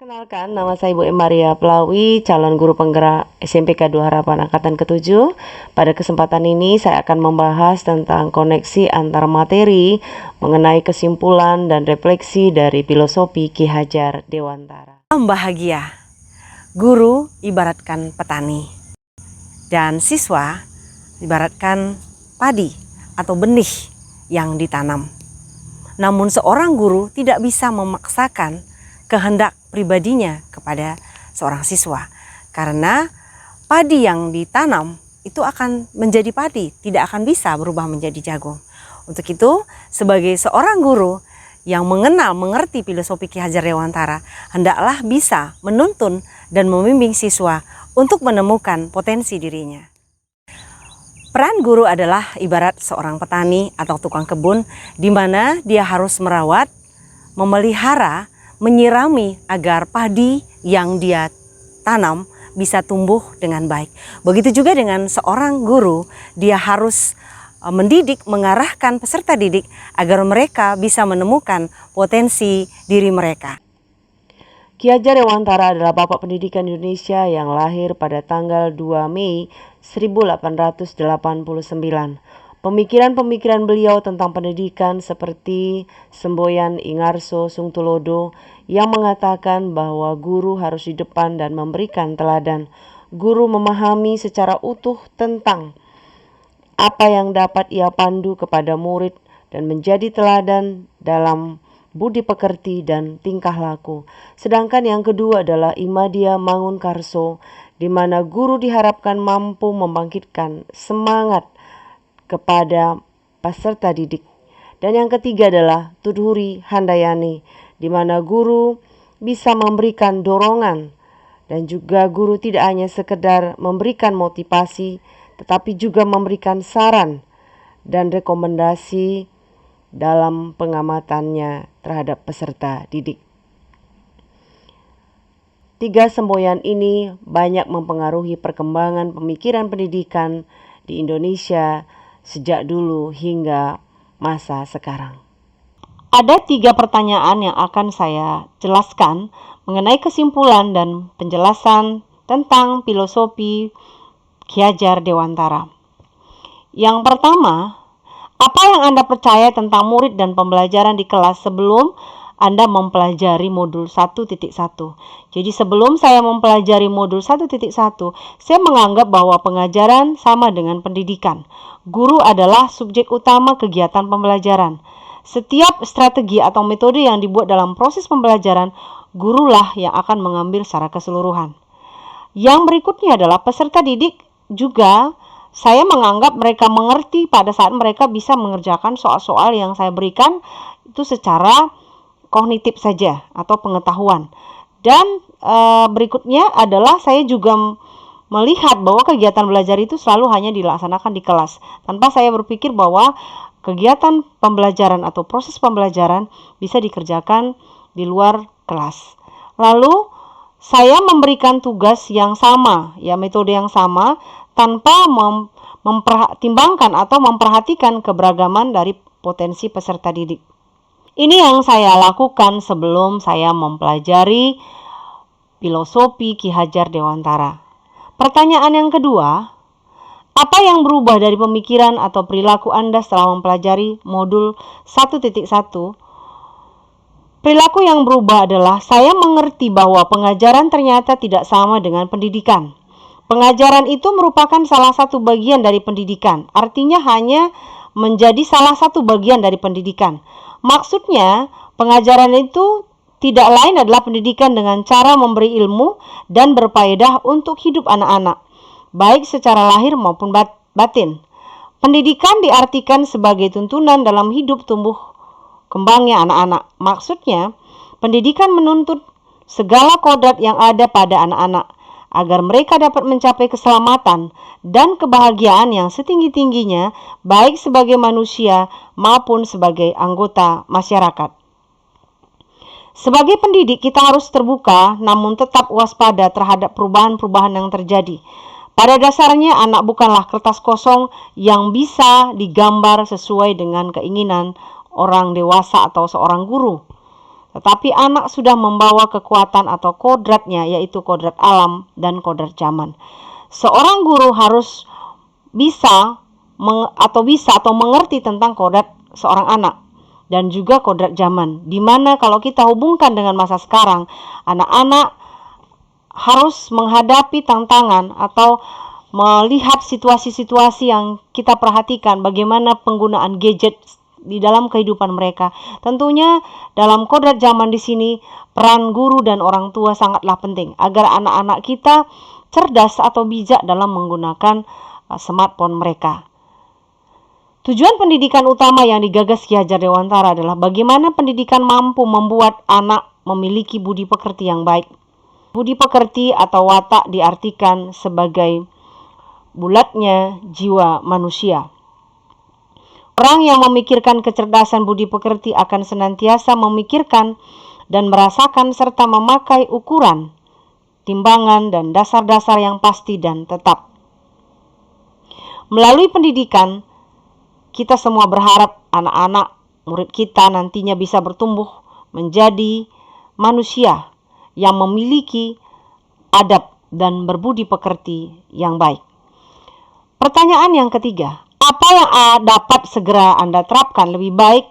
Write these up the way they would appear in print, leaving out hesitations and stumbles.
Perkenalkan, nama saya Ibu Maria Plawi, calon guru penggerak SMPK 2 Harapan Angkatan ke-7. Pada kesempatan ini saya akan membahas tentang koneksi antara materi mengenai kesimpulan dan refleksi dari filosofi Ki Hajar Dewantara. Bahagia, guru ibaratkan petani dan siswa ibaratkan padi atau benih yang ditanam. Namun seorang guru tidak bisa memaksakan kehendak pribadinya kepada seorang siswa, karena padi yang ditanam itu akan menjadi padi, tidak akan bisa berubah menjadi jagung. Untuk itu, sebagai seorang guru yang mengerti filosofi Ki Hajar Dewantara, hendaklah bisa menuntun dan membimbing siswa untuk menemukan potensi dirinya. Peran guru adalah ibarat seorang petani atau tukang kebun, di mana dia harus merawat, memelihara, menyirami agar padi yang dia tanam bisa tumbuh dengan baik. Begitu juga dengan seorang guru, dia harus mendidik, mengarahkan peserta didik agar mereka bisa menemukan potensi diri mereka. Ki Hajar Dewantara adalah Bapak Pendidikan Indonesia yang lahir pada tanggal 2 Mei 1889. Pemikiran-pemikiran beliau tentang pendidikan seperti semboyan Ingarso Sungtulodo yang mengatakan bahwa guru harus di depan dan memberikan teladan. Guru memahami secara utuh tentang apa yang dapat ia pandu kepada murid dan menjadi teladan dalam budi pekerti dan tingkah laku. Sedangkan yang kedua adalah Imadia Mangunkarso, di mana guru diharapkan mampu membangkitkan semangat kepada peserta didik. Dan yang ketiga adalah Tudhuri Handayani, di mana guru bisa memberikan dorongan, dan juga guru tidak hanya sekedar memberikan motivasi, tetapi juga memberikan saran dan rekomendasi dalam pengamatannya terhadap peserta didik. Tiga semboyan ini banyak mempengaruhi perkembangan pemikiran pendidikan di Indonesia sejak dulu hingga masa sekarang. Ada 3 pertanyaan yang akan saya jelaskan mengenai kesimpulan dan penjelasan tentang filosofi Ki Hajar Dewantara. Yang pertama, apa yang Anda percaya tentang murid dan pembelajaran di kelas sebelum Anda mempelajari modul 1.1? Jadi sebelum saya mempelajari modul 1.1, saya menganggap bahwa pengajaran sama dengan pendidikan. Guru adalah subjek utama kegiatan pembelajaran. Setiap strategi atau metode yang dibuat dalam proses pembelajaran, gurulah yang akan mengambil secara keseluruhan. Yang berikutnya adalah peserta didik juga saya menganggap mereka mengerti pada saat mereka bisa mengerjakan soal-soal yang saya berikan itu secara kognitif saja atau pengetahuan. Dan berikutnya adalah saya juga melihat bahwa kegiatan belajar itu selalu hanya dilaksanakan di kelas, tanpa saya berpikir bahwa kegiatan pembelajaran atau proses pembelajaran bisa dikerjakan di luar kelas. Lalu saya memberikan tugas yang sama, ya metode yang sama, tanpa mempertimbangkan atau memperhatikan keberagaman dari potensi peserta didik. Ini yang saya lakukan sebelum saya mempelajari filosofi Ki Hajar Dewantara. Pertanyaan yang kedua, apa yang berubah dari pemikiran atau perilaku Anda setelah mempelajari modul 1.1? Perilaku yang berubah adalah saya mengerti bahwa pengajaran ternyata tidak sama dengan pendidikan. Pengajaran itu merupakan salah satu bagian dari pendidikan, artinya hanya menjadi salah satu bagian dari pendidikan. Maksudnya, pengajaran itu tidak lain adalah pendidikan dengan cara memberi ilmu dan berfaedah untuk hidup anak-anak, baik secara lahir maupun batin. Pendidikan diartikan sebagai tuntunan dalam hidup tumbuh kembangnya anak-anak. Maksudnya, pendidikan menuntut segala kodrat yang ada pada anak-anak, agar mereka dapat mencapai keselamatan dan kebahagiaan yang setinggi-tingginya, baik sebagai manusia maupun sebagai anggota masyarakat. Sebagai pendidik, kita harus terbuka namun tetap waspada terhadap perubahan-perubahan yang terjadi. Pada dasarnya, anak bukanlah kertas kosong yang bisa digambar sesuai dengan keinginan orang dewasa atau seorang guru. Tetapi anak sudah membawa kekuatan atau kodratnya, yaitu kodrat alam dan kodrat zaman. Seorang guru harus bisa atau mengerti tentang kodrat seorang anak dan juga kodrat zaman. Dimana kalau kita hubungkan dengan masa sekarang, anak-anak harus menghadapi tantangan atau melihat situasi-situasi yang kita perhatikan, bagaimana penggunaan gadget di dalam kehidupan mereka. Tentunya dalam kodrat zaman di sini peran guru dan orang tua sangatlah penting agar anak-anak kita cerdas atau bijak dalam menggunakan smartphone mereka. Tujuan pendidikan utama yang digagas Ki Hajar Dewantara adalah bagaimana pendidikan mampu membuat anak memiliki budi pekerti yang baik. Budi pekerti atau watak diartikan sebagai bulatnya jiwa manusia. Orang yang memikirkan kecerdasan budi pekerti akan senantiasa memikirkan dan merasakan serta memakai ukuran, timbangan, dan dasar-dasar yang pasti dan tetap. Melalui pendidikan, kita semua berharap anak-anak murid kita nantinya bisa bertumbuh menjadi manusia yang memiliki adab dan berbudi pekerti yang baik. Pertanyaan yang ketiga, apa yang dapat segera Anda terapkan lebih baik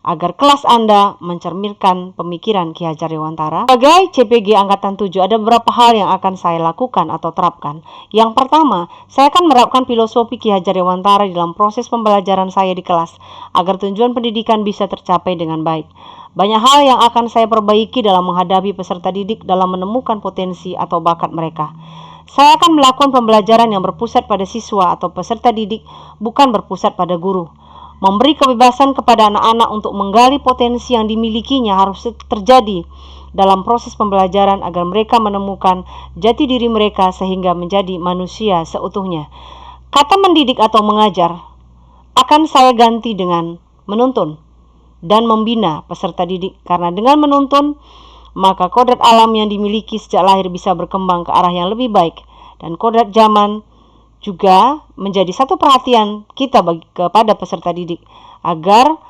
agar kelas Anda mencerminkan pemikiran Ki Hajar Dewantara? Sebagai CPG Angkatan 7, ada beberapa hal yang akan saya lakukan atau terapkan. Yang pertama, saya akan menerapkan filosofi Ki Hajar Dewantara dalam proses pembelajaran saya di kelas, agar tujuan pendidikan bisa tercapai dengan baik. Banyak hal yang akan saya perbaiki dalam menghadapi peserta didik dalam menemukan potensi atau bakat mereka. Saya akan melakukan pembelajaran yang berpusat pada siswa atau peserta didik, bukan berpusat pada guru. Memberi kebebasan kepada anak-anak untuk menggali potensi yang dimilikinya harus terjadi dalam proses pembelajaran agar mereka menemukan jati diri mereka sehingga menjadi manusia seutuhnya. Kata mendidik atau mengajar akan saya ganti dengan menuntun dan membina peserta didik, karena dengan menuntun maka kodrat alam yang dimiliki sejak lahir bisa berkembang ke arah yang lebih baik, dan kodrat zaman juga menjadi satu perhatian kita kepada peserta didik agar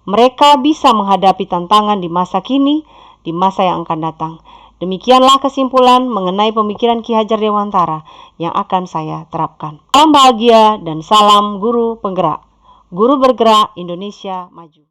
mereka bisa menghadapi tantangan di masa kini, di masa yang akan datang. Demikianlah kesimpulan mengenai pemikiran Ki Hajar Dewantara yang akan saya terapkan. Salam bahagia dan salam guru penggerak. Guru bergerak, Indonesia maju.